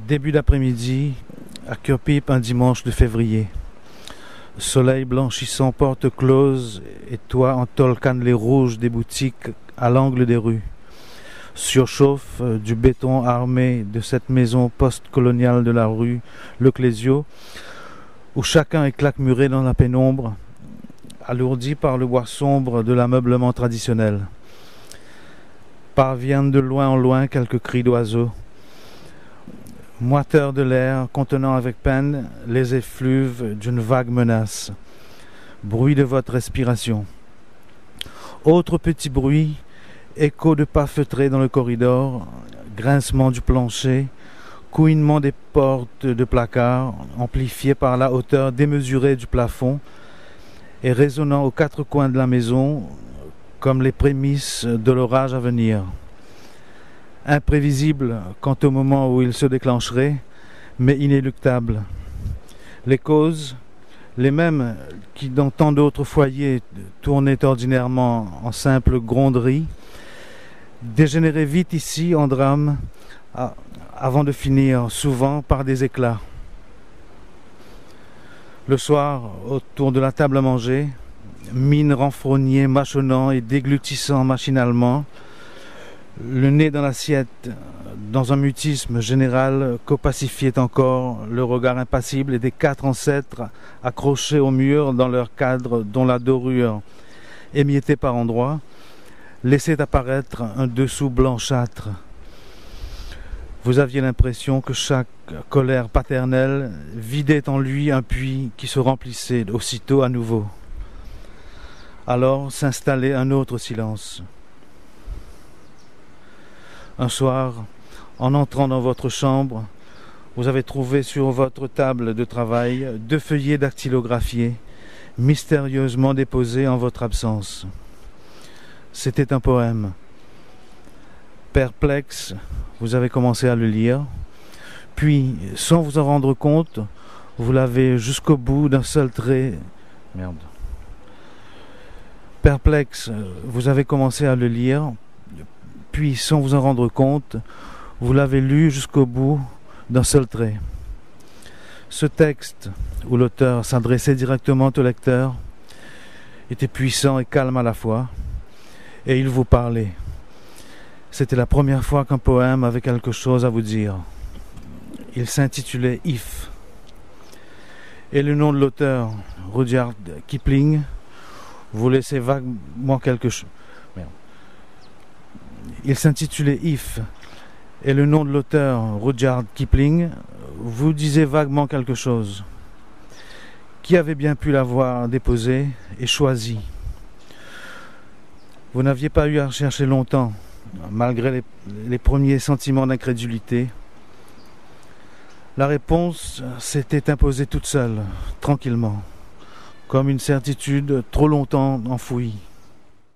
Début d'après-midi, à Curpipe, un dimanche de février. Soleil blanchissant, porte close et toit en tôle cannelée rouge des boutiques à l'angle des rues. Surchauffe du béton armé de cette maison post-coloniale de la rue Le Clésio, où chacun est claquemuré dans la pénombre, alourdi par le bois sombre de l'ameublement traditionnel. Parviennent de loin en loin quelques cris d'oiseaux. Moiteur de l'air, contenant avec peine les effluves d'une vague menace. Bruit de votre respiration. Autre petit bruit, écho de pas feutrés dans le corridor, grincement du plancher, couinement des portes de placard, amplifié par la hauteur démesurée du plafond et résonnant aux quatre coins de la maison comme les prémices de l'orage à venir. Imprévisible quant au moment où il se déclencherait, mais inéluctable. Les causes, les mêmes qui dans tant d'autres foyers tournaient ordinairement en simple gronderie, dégénéraient vite ici en drame, avant de finir souvent par des éclats. Le soir, autour de la table à manger, mine renfrognée, mâchonnant et déglutissant machinalement, le nez dans l'assiette, dans un mutisme général qu'opacifiait encore le regard impassible des quatre ancêtres accrochés au mur dans leur cadre dont la dorure, émiettée par endroits, laissait apparaître un dessous blanchâtre. Vous aviez l'impression que chaque colère paternelle vidait en lui un puits qui se remplissait aussitôt à nouveau. Alors s'installait un autre silence. Un soir, en entrant dans votre chambre, vous avez trouvé sur votre table de travail 2 feuillets dactylographiés, mystérieusement déposés en votre absence. C'était un poème. Perplexe, vous avez commencé à le lire, puis, sans vous en rendre compte, vous l'avez jusqu'au bout d'un seul trait. Perplexe, vous avez commencé à le lire, puis, sans vous en rendre compte, vous l'avez lu jusqu'au bout d'un seul trait. Ce texte, où l'auteur s'adressait directement au lecteur, était puissant et calme à la fois, et il vous parlait. C'était la première fois qu'un poème avait quelque chose à vous dire. Il s'intitulait « If ». Et le nom de l'auteur, Rudyard Kipling, vous laissait vaguement quelque chose. Il s'intitulait « If ». Et le nom de l'auteur, Rudyard Kipling, vous disait vaguement quelque chose. Qui avait bien pu l'avoir déposé et choisi? Vous n'aviez pas eu à chercher longtemps, malgré les premiers sentiments d'incrédulité. La réponse s'était imposée toute seule, tranquillement, comme une certitude trop longtemps enfouie.